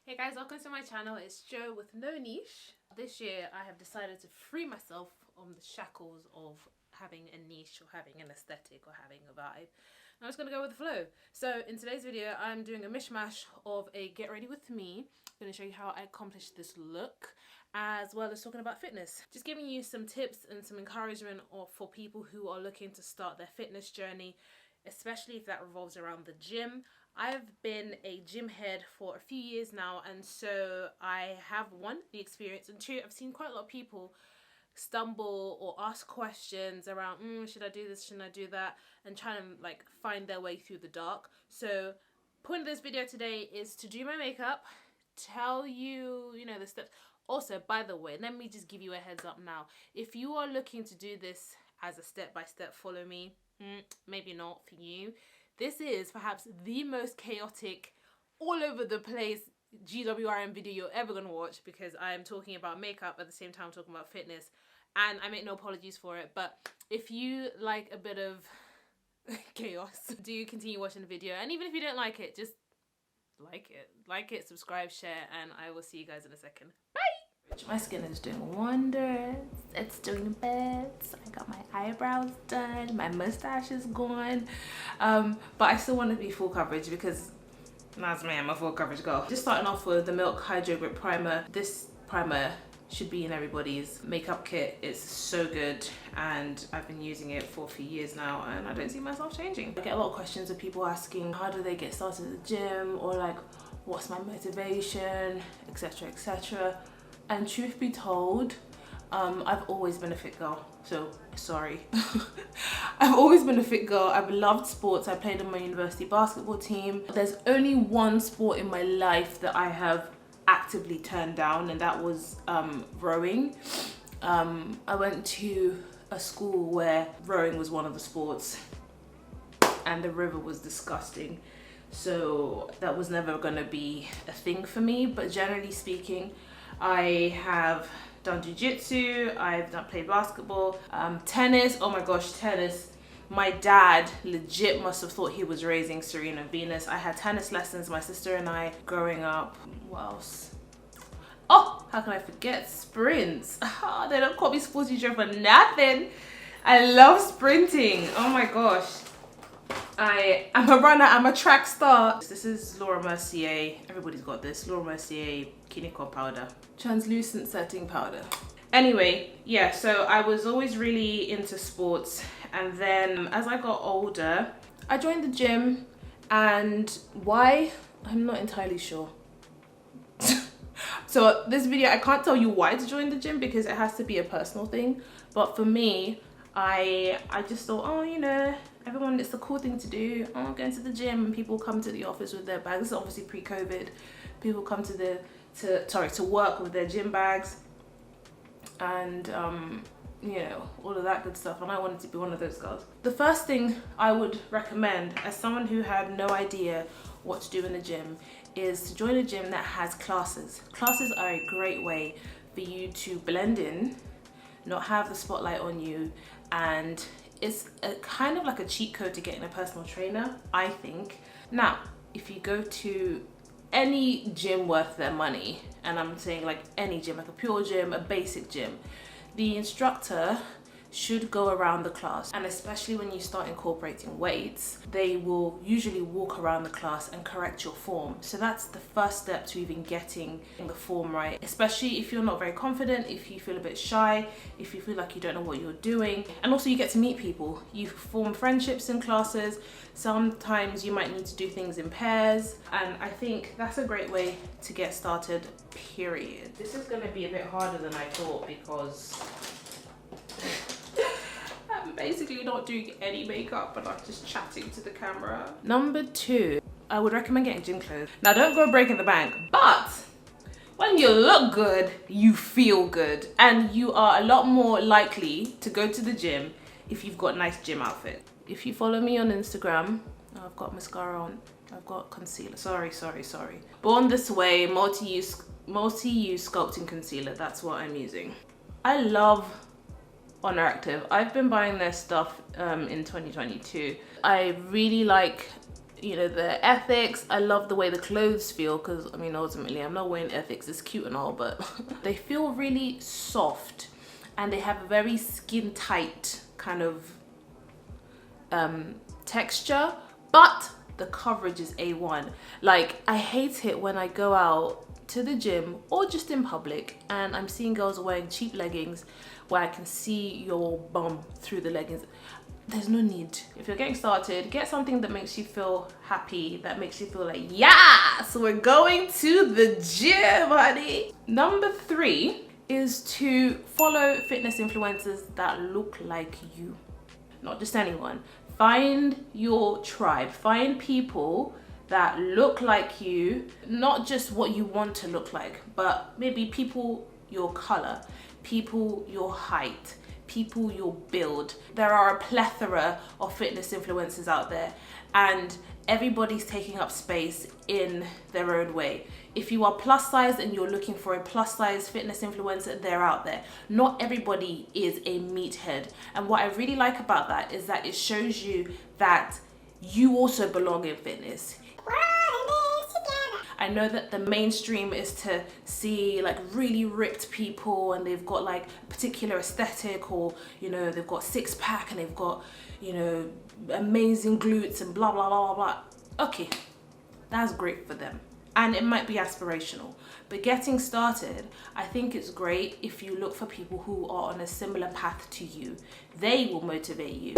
Hey guys, welcome to my channel. It's Jo with no niche. This year I have decided to free myself from the shackles of having a niche or having an aesthetic or having a vibe. I'm just going to go with the flow. So in today's video I'm doing a mishmash of a get ready with me. I'm going to show you how I accomplished this look, as well as talking about fitness. Just giving you some tips and some encouragement for people who are looking to start their fitness journey, especially if that revolves around the gym. I've been a gym head for a few years now, and so I have, one, the experience, and two, I've seen quite a lot of people stumble or ask questions around should I do this, shouldn't I do that, and trying to like find their way through the dark. So point of this video today is to do my makeup, tell you the steps. Also, by the way, let me just give you a heads up now. If you are looking to do this as a step-by-step follow me, maybe not for you. This is perhaps the most chaotic, all over the place GWRM video you're ever going to watch, because I am talking about makeup at the same time talking about fitness, and I make no apologies for it. But if you like a bit of chaos, do continue watching the video, and even if you don't like it, just like it, subscribe, share, and I will see you guys in a second. Bye! My skin is doing wonders. It's doing the best. I got my eyebrows done. My mustache is gone. But I still want to be full coverage because that's me. I'm a full coverage girl. Just starting off with the Milk Hydro Grip Primer. This primer should be in everybody's makeup kit. It's so good, and I've been using it for a few years now, and I don't see myself changing. I get a lot of questions of people asking how do they get started at the gym, or like what's my motivation, etc, etc. And truth be told, I've always been a fit girl, so sorry. I've always been a fit girl. I've loved sports. I played on my university basketball team. There's only one sport in my life that I have actively turned down, and that was rowing. I went to a school where rowing was one of the sports, and the river was disgusting. So that was never gonna be a thing for me. But generally speaking, I have done jiu-jitsu, I've played basketball, tennis. Oh my gosh, tennis. My dad legit must have thought he was raising Serena Venus. I had tennis lessons, my sister and I, growing up. What else? Oh, how can I forget sprints? They don't call me Sporty Joe for nothing. I love sprinting. Oh my gosh. I'm a runner, I'm a track star. This is Laura Mercier, everybody's got this, Laura Mercier Kiniko powder, translucent setting powder. Anyway, yeah, so I was always really into sports, and then as I got older, I joined the gym, and why? I'm not entirely sure. So this video, I can't tell you why to join the gym because it has to be a personal thing, but for me, I just thought, oh, everyone, it's the cool thing to do. Oh, going to the gym, and people come to the office with their bags. This is obviously pre-COVID. People come to work with their gym bags, and all of that good stuff. And I wanted to be one of those girls. The first thing I would recommend, as someone who had no idea what to do in the gym, is to join a gym that has classes. Classes are a great way for you to blend in, not have the spotlight on you, and it's kind of like a cheat code to getting a personal trainer, I think. Now, if you go to any gym worth their money, and I'm saying like any gym, like a pure gym, a basic gym, the instructor should go around the class, and especially when you start incorporating weights, they will usually walk around the class and correct your form. So that's the first step to even getting the form right, especially if you're not very confident, if you feel a bit shy, if you feel like you don't know what you're doing. And also you get to meet people, you form friendships in classes. Sometimes you might need to do things in pairs, and I think that's a great way to get started, period. This is going to be a bit harder than I thought because I'm basically not doing any makeup, but I'm just chatting to the camera. Number 2, I would recommend getting gym clothes. Now, don't go breaking the bank, but when you look good, you feel good, and you are a lot more likely to go to the gym if you've got a nice gym outfit. If you follow me on Instagram, I've got mascara on, I've got concealer. Sorry. Born This Way multi-use sculpting concealer. That's what I'm using. I love Honor Active. I've been buying their stuff in 2022. I really like you know, the ethics. I love the way the clothes feel, because I mean, ultimately I'm not wearing ethics, it's cute and all, but they feel really soft and they have a very skin tight kind of texture, but the coverage is A1. Like, I hate it when I go out to the gym or just in public and I'm seeing girls wearing cheap leggings where I can see your bum through the leggings. There's no need. If you're getting started, get something that makes you feel happy, that makes you feel like, yeah, so we're going to the gym, honey. Number 3 is to follow fitness influencers that look like you. Not just anyone. Find your tribe. Find people that look like you, not just what you want to look like, but maybe people your color, people your height, people your build. There are a plethora of fitness influencers out there and everybody's taking up space in their own way. If you are plus size and you're looking for a plus size fitness influencer, they're out there. Not everybody is a meathead. And what I really like about that is that it shows you that you also belong in fitness. I know that the mainstream is to see like really ripped people and they've got like a particular aesthetic, or you know, they've got six pack and they've got, you know, amazing glutes and blah blah blah blah blah. Okay, that's great for them and it might be aspirational, but getting started, I think it's great if you look for people who are on a similar path to you. They will motivate you.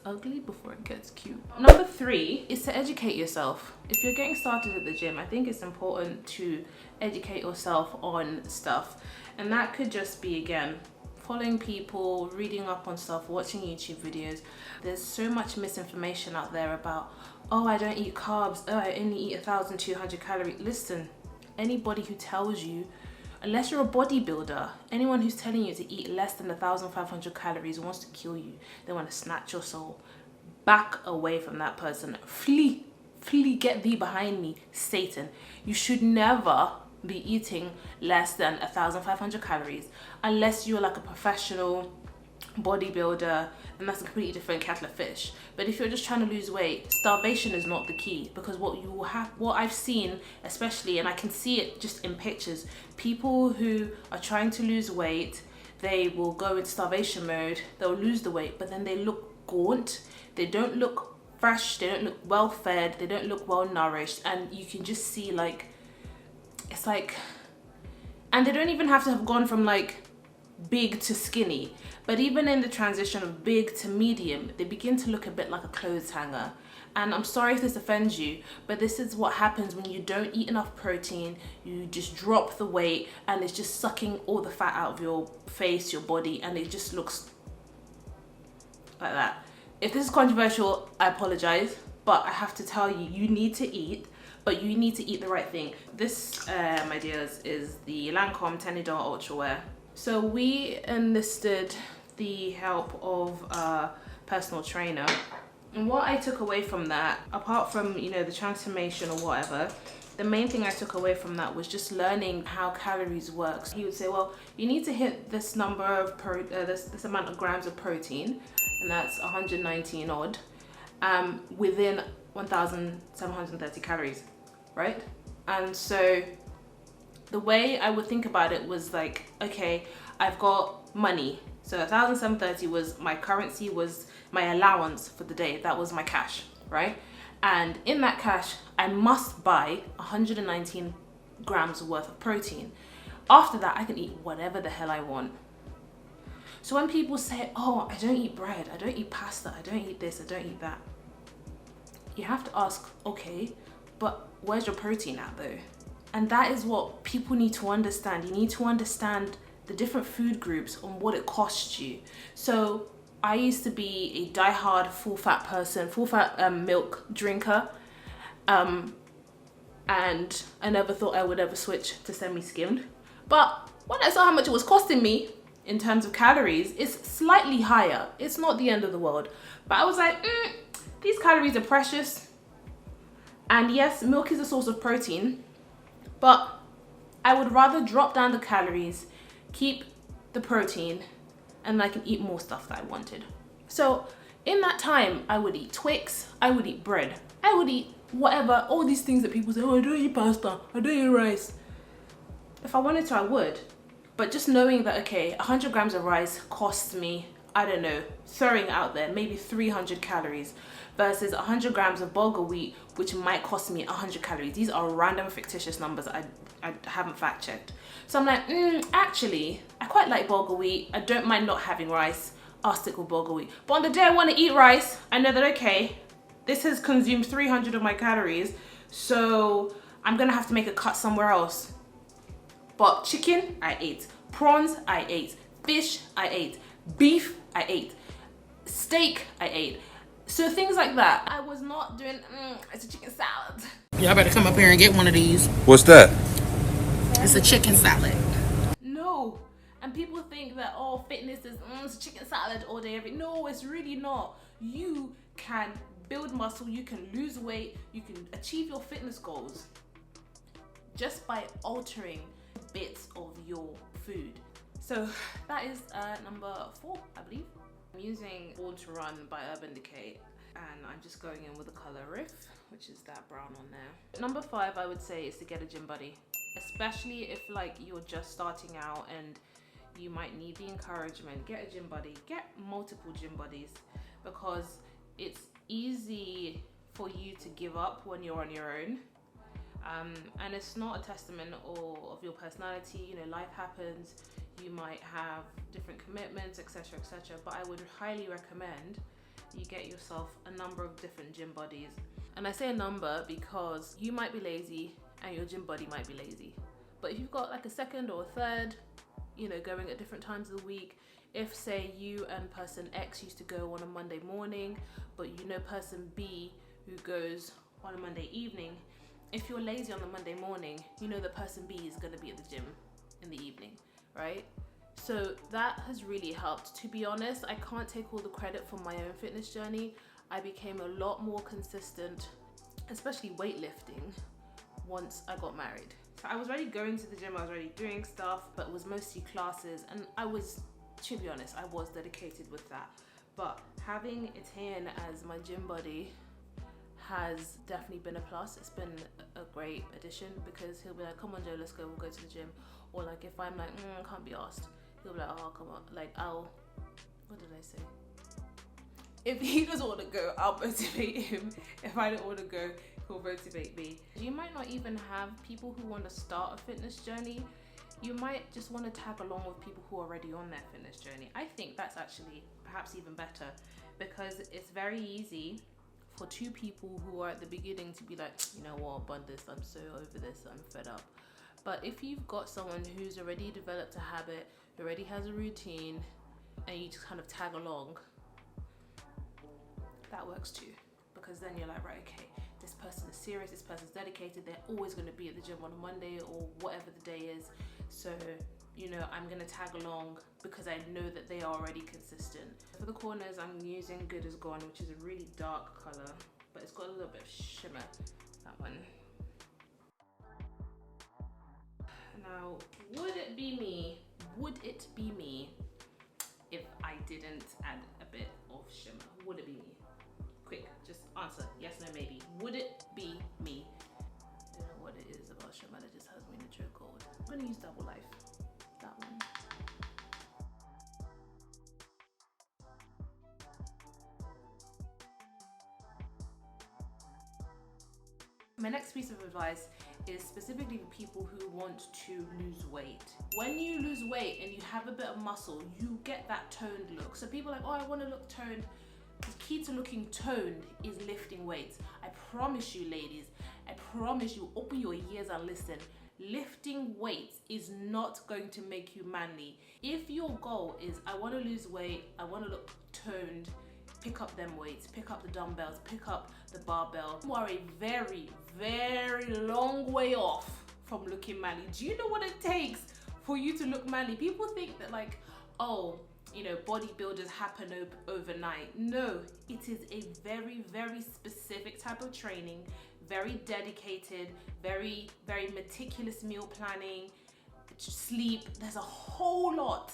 Ugly before it gets cute. Number 3 is to educate yourself. If you're getting started at the gym, I think it's important to educate yourself on stuff, and that could just be, again, following people, reading up on stuff, watching YouTube videos. There's so much misinformation out there about, oh, I don't eat carbs, oh, I only eat 1,200 calories. Listen, anybody who tells you, unless you're a bodybuilder, anyone who's telling you to eat less than 1,500 calories wants to kill you. They want to snatch your soul. Back away from that person. Flee, get thee behind me, Satan. You should never be eating less than 1,500 calories unless you're like a professional bodybuilder, and that's a completely different kettle of fish. But if you're just trying to lose weight, starvation is not the key, because what you will have, what I've seen especially, and I can see it just in pictures, people who are trying to lose weight, they will go into starvation mode, they'll lose the weight, but then they look gaunt, they don't look fresh, they don't look well fed, they don't look well nourished, and you can just see like, it's like, and they don't even have to have gone from like big to skinny, but even in the transition of big to medium, they begin to look a bit like a clothes hanger. And I'm sorry if this offends you, but this is what happens when you don't eat enough protein. You just drop the weight and it's just sucking all the fat out of your face, your body, and it just looks like that. If this is controversial, I apologize, but I have to tell you, you need to eat, but you need to eat the right thing. This, my dears, is the Lancome Tenidor Ultra Wear. So we enlisted the help of a personal trainer. And what I took away from that, apart from, you know, the transformation or whatever, the main thing I took away from that was just learning how calories work. He would say, well, you need to hit this number of, this amount of grams of protein, and that's 119 odd, within 1,730 calories, right? And so the way I would think about it was like, okay, I've got money. So 1,730 was my currency, was my allowance for the day. That was my cash, right? And in that cash, I must buy 119 grams worth of protein. After that, I can eat whatever the hell I want. So when people say, oh, I don't eat bread, I don't eat pasta, I don't eat this, I don't eat that, you have to ask, okay, but where's your protein at though? And that is what people need to understand. You need to understand the different food groups on what it costs you. So I used to be a diehard full fat person, full fat milk drinker. And I never thought I would ever switch to semi-skimmed. But when I saw how much it was costing me in terms of calories, it's slightly higher. It's not the end of the world. But I was like, these calories are precious. And yes, milk is a source of protein, but I would rather drop down the calories, keep the protein, and I can eat more stuff that I wanted. So in that time, I would eat Twix, I would eat bread, I would eat whatever, all these things that people say, oh, I don't eat pasta, I don't eat rice. If I wanted to, I would. But just knowing that, okay, 100 grams of rice costs me, I don't know, throwing it out there, maybe 300 calories versus 100 grams of bulgur wheat, which might cost me 100 calories. These are random fictitious numbers I haven't fact checked. So I'm like, actually, I quite like bulgur wheat. I don't mind not having rice. I'll stick with bulgur wheat. But on the day I want to eat rice, I know that, okay, this has consumed 300 of my calories, so I'm gonna have to make a cut somewhere else. But chicken, I ate. Prawns, I ate. Fish, I ate. Beef, I ate. Steak, I ate. So things like that. I was not doing, it's a chicken salad. Y'all better come up here and get one of these. What's that? It's a chicken salad. No. And people think that, oh, fitness is it's chicken salad all day, every. No, it's really not. You can build muscle, you can lose weight, you can achieve your fitness goals just by altering bits of your food. So that is number 4, I believe. I'm using Born to Run by Urban Decay, and I'm just going in with the color Riff, which is that brown on there. Number 5, I would say, is to get a gym buddy, especially if like you're just starting out and you might need the encouragement. Get a gym buddy, get multiple gym buddies, because it's easy for you to give up when you're on your own. And it's not a testament of your personality. You know, life happens, you might have different commitments, etc, etc. But I would highly recommend you get yourself a number of different gym buddies. And I say a number because you might be lazy and your gym buddy might be lazy. But if you've got like a second or a third, you know, going at different times of the week, if say you and person X used to go on a Monday morning, but you know person B who goes on a Monday evening, if you're lazy on the Monday morning, you know that person B is going to be at the gym in the evening, right? So that has really helped. To be honest, I can't take all the credit for my own fitness journey. I became a lot more consistent, especially weightlifting, once I got married. So I was already going to the gym, I was already doing stuff, but it was mostly classes, and I was, to be honest, I was dedicated with that. But having Etienne as my gym buddy has definitely been a plus. It's been a great addition, because he'll be like, come on Joe, let's go, we'll go to the gym. Or like if I'm like, can't be asked, he'll be like, oh, come on, like what did I say? If he doesn't want to go, I'll motivate him. If I don't want to go, he'll motivate me. You might not even have people who want to start a fitness journey. You might just want to tag along with people who are already on their fitness journey. I think that's actually perhaps even better, because it's very easy for two people who are at the beginning to be like, you know what, bun this, I'm so over this, I'm fed up. But if you've got someone who's already developed a habit, who already has a routine, and you just kind of tag along, that works too. Because then you're like, right, okay, this person is serious, this person's dedicated, they're always going to be at the gym on a Monday or whatever the day is. So, you know, I'm going to tag along because I know that they are already consistent. For the corners, I'm using Good As Gone, which is a really dark color, but it's got a little bit of shimmer, that one. Now, would it be me if I didn't add a bit of shimmer? Would it be me? Quick, just answer, yes, no, maybe. Would it be me? I don't know what it is about shimmer that just has me in a chokehold. I'm gonna use Double Life, that one. My next piece of advice is specifically for people who want to lose weight. When you lose weight and you have a bit of muscle, you get that toned look. So people are like, oh, I want to look toned. The key to looking toned is lifting weights. I promise you, ladies, I promise you, open your ears and listen. Lifting weights is not going to make you manly. If your goal is, I want to lose weight, I want to look toned, pick up them weights, pick up the dumbbells, pick up the barbell. You are a very, very long way off from looking manly. Do you know what it takes for you to look manly? People think that like, oh, you know, bodybuilders happen overnight. No, it is a very, very specific type of training, very dedicated, very, very meticulous meal planning, sleep. There's a whole lot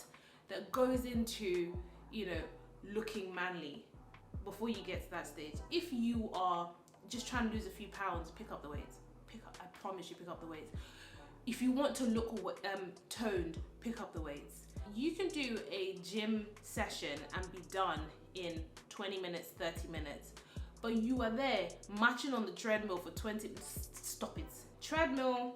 that goes into, you know, looking manly before you get to that stage. If you are just trying to lose a few pounds, pick up the weights. I promise you, pick up the weights. If you want to look toned, pick up the weights. You can do a gym session and be done in 20 minutes, 30 minutes, but you are there marching on the treadmill for 20 minutes. Stop it. Treadmill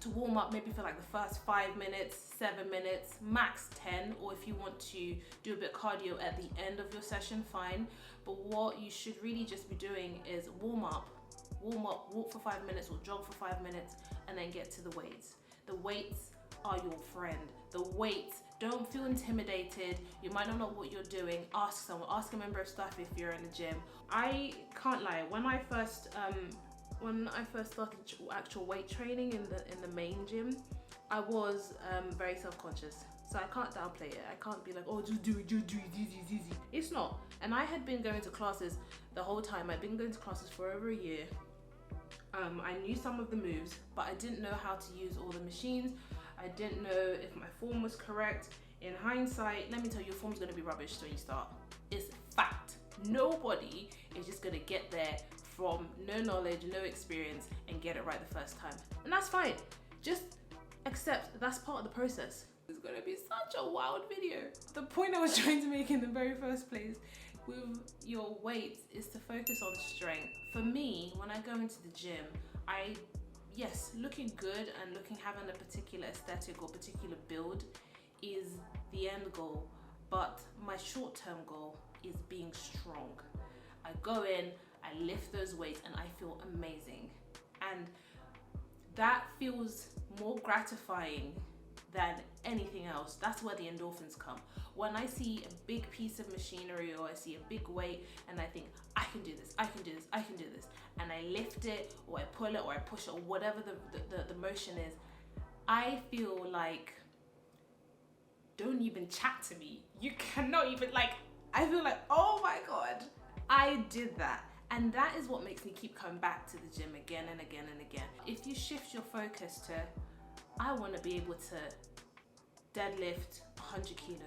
to warm up maybe for like the first 5 minutes, 7 minutes, max 10, or if you want to do a bit of cardio at the end of your session, fine. But what you should really just be doing is warm up, walk for 5 minutes or jog for 5 minutes, and then get to the weights. The weights are your friend. The weights, don't feel intimidated. You might not know what you're doing. Ask someone, ask a member of staff if you're in the gym. I can't lie, when I first started actual weight training in the main gym, I was very self-conscious. So I can't downplay it. I can't be like, oh, just do it, easy. It's not. And I had been going to classes the whole time. I'd been going to classes for over a year. I knew some of the moves, but I didn't know how to use all the machines. I didn't know if my form was correct. In hindsight, let me tell you, your form's gonna be rubbish when you start. It's fact. Nobody is just gonna get there from no knowledge, no experience, and get it right the first time. And that's fine. Just accept that's part of the process. It's gonna be such a wild video. The point I was trying to make in the very first place with your weights is to focus on strength. For me, when I go into the gym, yes, looking good and having a particular aesthetic or particular build is the end goal, but my short-term goal is being strong. I go in, I lift those weights, and I feel amazing. And that feels more gratifying than anything else. That's where the endorphins come. When I see a big piece of machinery or I see a big weight and I think, I can do this, and I lift it or I pull it or I push it or whatever the motion is, I feel like, don't even chat to me. You cannot even, I feel like, oh my God, I did that. And that is what makes me keep coming back to the gym again and again and again. If you shift your focus to, I want to be able to deadlift 100 kilos,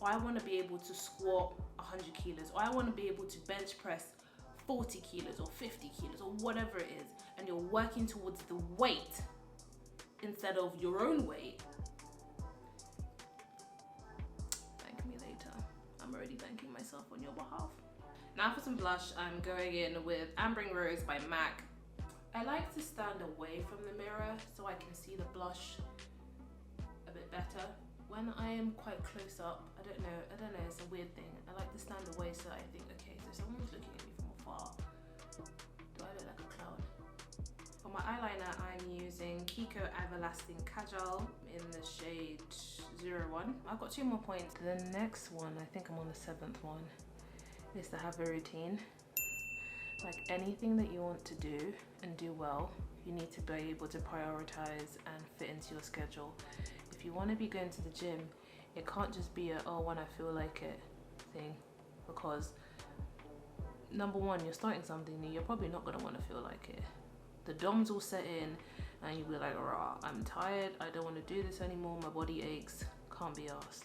or I want to be able to squat 100 kilos, or I want to be able to bench press 40 kilos or 50 kilos or whatever it is, and you're working towards the weight instead of your own weight, thank me later. I'm already thanking myself on your behalf. Now for some blush, I'm going in with Ambering Rose by MAC. I like to stand away from the mirror so I can see the blush a bit better. When I am quite close up, I don't know, it's a weird thing. I like to stand away so I think, okay, so someone's looking at me from afar. Do I look like a clown? For my eyeliner, I'm using Kiko Everlasting Kajal in the shade 01. I've got 2 more points. The next one, I think I'm on the 7th one, is to have a routine. Like anything that you want to do and do well, you need to be able to prioritize and fit into your schedule. If you want to be going to the gym, it can't just be a, oh, when I feel like it thing, because number one, you're starting something new, you're probably not going to want to feel like it. The DOMS will set in and you'll be like, rah, I'm tired, I don't want to do this anymore, my body aches, can't be asked.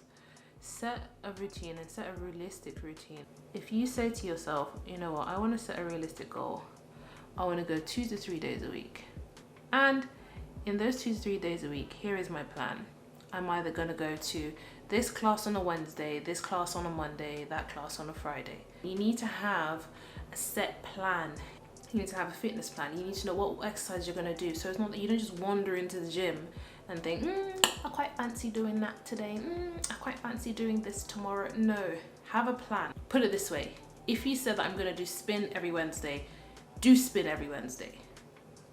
Set a routine and set a realistic routine. If you say to yourself, you know what, I want to set a realistic goal. I want to go 2 to 3 days a week. And in those 2 to 3 days a week, here is my plan. I'm either going to go to this class on a Wednesday, this class on a Monday, that class on a Friday. You need to have a set plan. You need to have a fitness plan. You need to know what exercise you're going to do. So it's not that you don't just wander into the gym and think, I quite fancy doing that today. I quite fancy doing this tomorrow. No, have a plan. Put it this way. If you said that I'm going to do spin every Wednesday, do spin every Wednesday.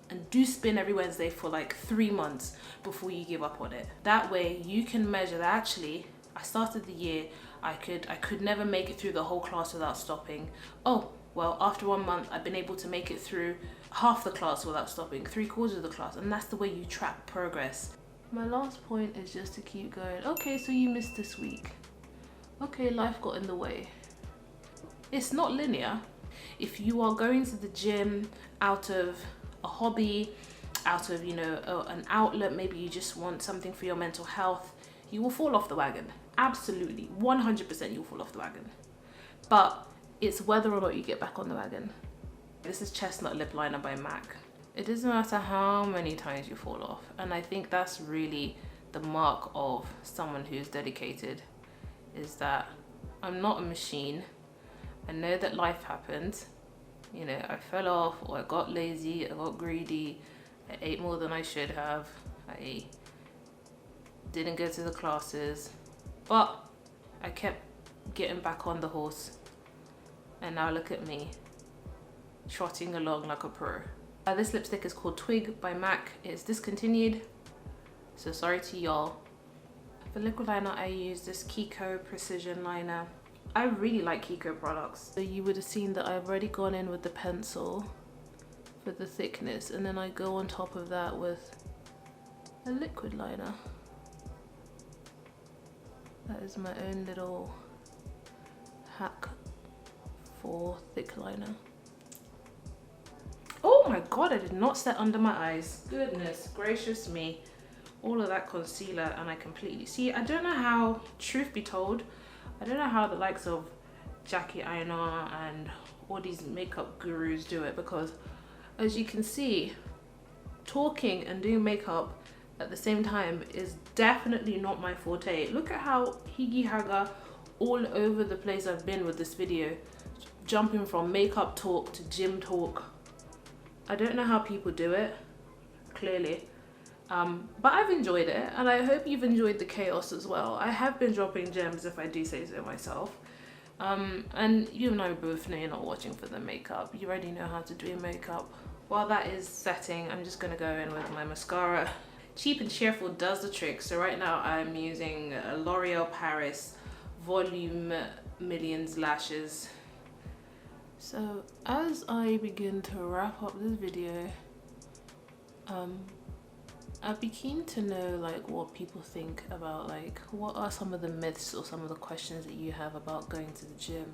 And do spin every Wednesday for like 3 months before you give up on it. That way you can measure that actually, I started the year, I could never make it through the whole class without stopping. Oh, well, after 1 month, I've been able to make it through half the class without stopping, 3/4 of the class. And that's the way you track progress. My last point is just to keep going. Okay, so you missed this week. Okay, life got in the way. It's not linear. If you are going to the gym out of a hobby, out of, an outlet, maybe you just want something for your mental health, you will fall off the wagon. absolutely 100% you'll fall off the wagon, but it's whether or not you get back on the wagon. This is Chestnut Lip Liner by MAC. It doesn't matter how many times you fall off, and I think that's really the mark of someone who's dedicated, is that I'm not a machine. I know that life happens. You know, I fell off, or I got lazy, I got greedy, I ate more than I should have, I didn't go to the classes, but I kept getting back on the horse, and now look at me, trotting along like a pro. This lipstick is called Twig by MAC. It's discontinued, so sorry to y'all. For liquid liner, I use this Kiko Precision Liner. I really like Kiko products. So you would have seen that I've already gone in with the pencil for the thickness, and then I go on top of that with a liquid liner. That is my own little hack for thick liner. Oh my god, I did not set under my eyes. Goodness gracious me. All of that concealer and I completely... See, I don't know how, truth be told, I don't know how the likes of Jackie Aina and all these makeup gurus do it, because as you can see, talking and doing makeup at the same time is definitely not my forte. Look at how higgy haga all over the place I've been with this video, jumping from makeup talk to gym talk. I don't know how people do it, clearly, but I've enjoyed it, and I hope you've enjoyed the chaos as well. I have been dropping gems, if I do say so myself, and you and I both know you're not watching for the makeup. You already know how to do makeup. While that is setting, I'm just going to go in with my mascara. Cheap and Cheerful does the trick. So right now I'm using L'Oreal Paris Volume Millions Lashes. So as I begin to wrap up this video, I'd be keen to know like what people think about, like, what are some of the myths or some of the questions that you have about going to the gym.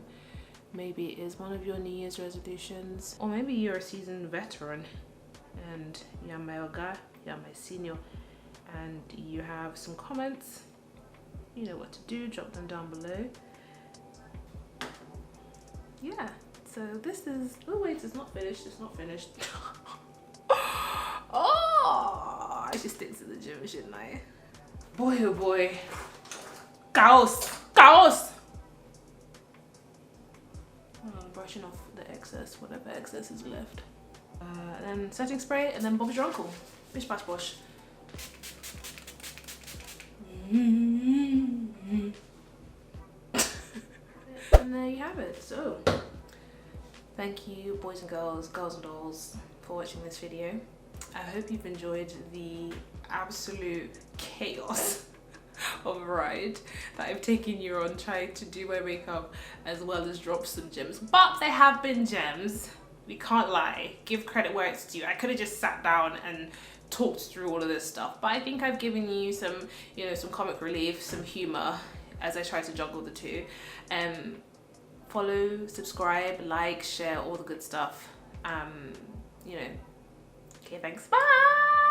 Maybe it is one of your New Year's resolutions, or maybe you're a seasoned veteran and you're my guy, you're my senior, and you have some comments. You know what to do, drop them down below. Yeah, so this is, oh wait, it's not finished, it's not finished. Oh, I should stick to the gym, shouldn't I? Boy, oh boy. Chaos! Chaos! Brushing off the excess, whatever excess is left. Then setting spray, and then Bob's your uncle. Bish bash bosh. And there you have it. So, thank you, boys and girls, girls and dolls, for watching this video. I hope you've enjoyed the absolute chaos of a ride that I've taken you on, trying to do my makeup as well as drop some gems. But they have been gems. We can't lie. Give credit where it's due. I could have just sat down and talked through all of this stuff, but I think I've given you some, you know, some comic relief, some humor as I try to juggle the two. Follow, subscribe, like, share, all the good stuff. You know. Okay, thanks. Bye.